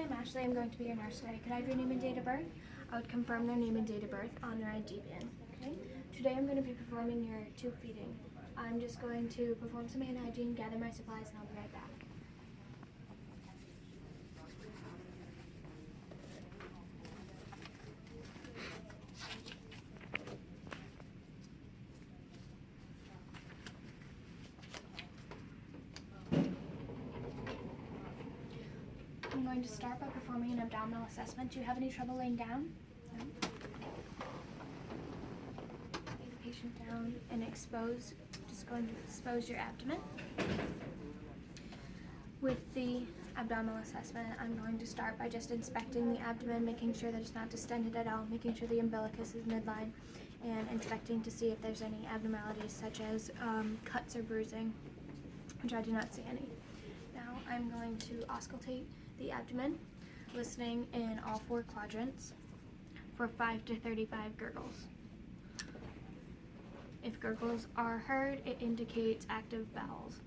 I'm Ashley. I'm going to be your nurse today. Could I have your name and date of birth? I would confirm their name and date of birth on their ID pin. Okay. Today I'm going to be performing your tube feeding. I'm just going to perform some hand hygiene, gather my supplies, and I'll be right back. I'm going to start by performing an abdominal assessment. Do you have any trouble laying down? No. Lay the patient down and expose. Just going to expose your abdomen. With the abdominal assessment, I'm going to start by just inspecting the abdomen, making sure that it's not distended at all, making sure the umbilicus is midline, and inspecting to see if there's any abnormalities such as cuts or bruising, which I do not see any. Now I'm going to auscultate the abdomen, listening in all 4 quadrants for 5 to 35 gurgles. If gurgles are heard, it indicates active bowels.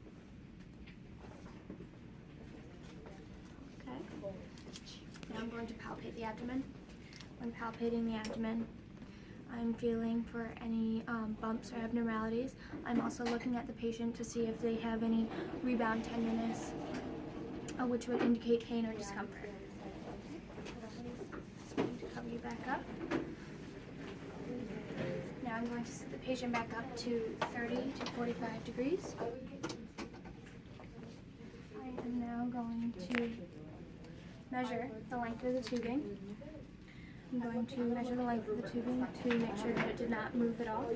Okay. Now I'm going to palpate the abdomen. When palpating the abdomen, I'm feeling for any bumps or abnormalities. I'm also looking at the patient to see if they have any rebound tenderness, which would indicate pain or discomfort. Just going to cover you back up. Now I'm going to sit the patient back up to 30 to 45 degrees. I am now going to measure the length of the tubing. I'm going to measure the length of the tubing to make sure that it did not move at all.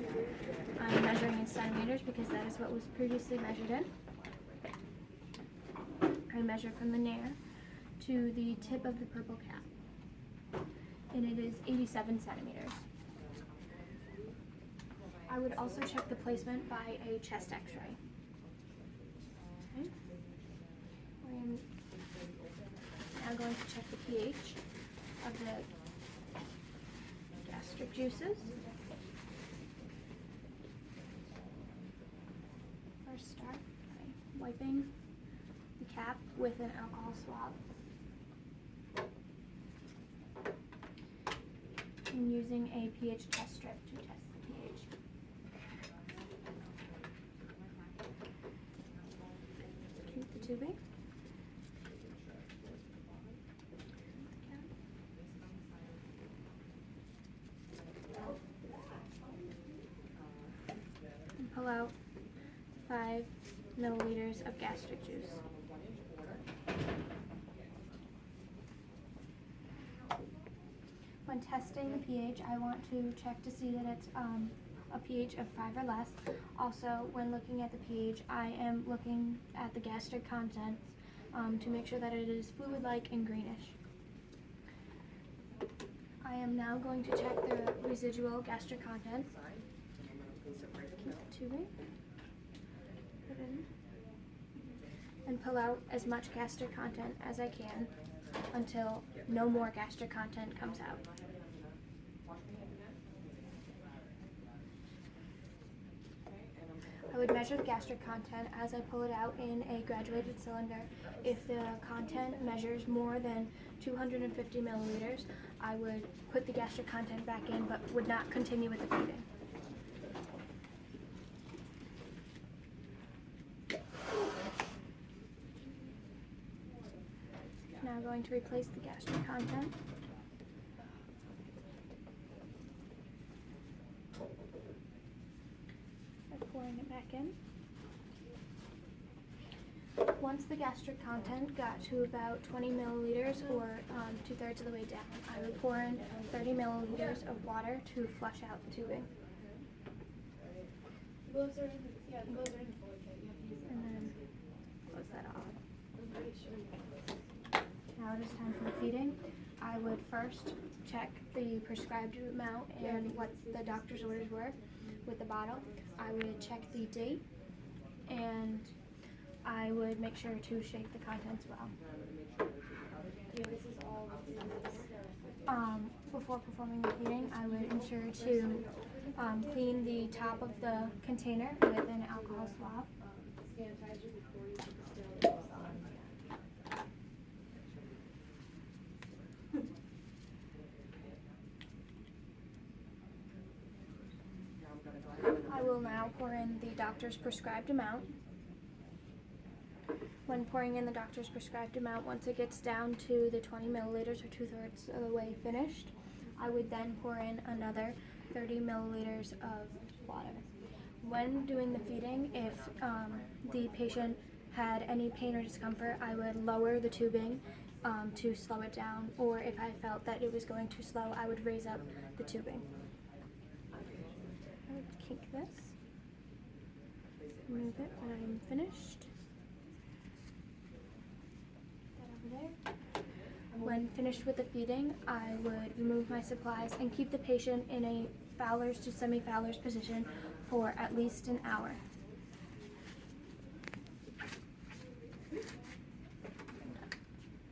I'm measuring in centimeters because that is what was previously measured in. I measure from the nair to the tip of the purple cap, and it is 87 centimeters. I would also check the placement by a chest x-ray. Okay. I'm now going to check the pH of the gastric juices. First start by wiping the cap with an alcohol swab and using a pH test strip to test the pH. Keep the tubing. And pull out 5 milliliters of gastric juice. When testing the pH, I want to check to see that it's a pH of 5 or less. Also, when looking at the pH, I am looking at the gastric contents to make sure that it is fluid-like and greenish. I am now going to check the residual gastric contents. Keep the tubing, put in, and pull out as much gastric content as I can until no more gastric content comes out. I would measure the gastric content as I pull it out in a graduated cylinder. If the content measures more than 250 milliliters, I would put the gastric content back in but would not continue with the feeding. Now I'm going to replace the gastric content. By pouring it back in. Once the gastric content got to about 20 milliliters or 2/3 of the way down, I would pour in 30 milliliters of water to flush out the tubing. And then close that off. Now it is time for the feeding. I would first check the prescribed amount and what the doctor's orders were with the bottle. I would check the date, and I would make sure to shake the contents well. Before performing the feeding, I would ensure to clean the top of the container with an alcohol swab. I will now pour in the doctor's prescribed amount. When pouring in the doctor's prescribed amount, once it gets down to the 20 milliliters or 2/3 of the way finished, I would then pour in another 30 milliliters of water. When doing the feeding, if the patient had any pain or discomfort, I would lower the tubing to slow it down, or if I felt that it was going too slow, I would raise up the tubing. I would kink this, remove it when I'm finished. That over there. When finished with the feeding, I would remove my supplies and keep the patient in a Fowler's to semi-Fowler's position for at least an hour.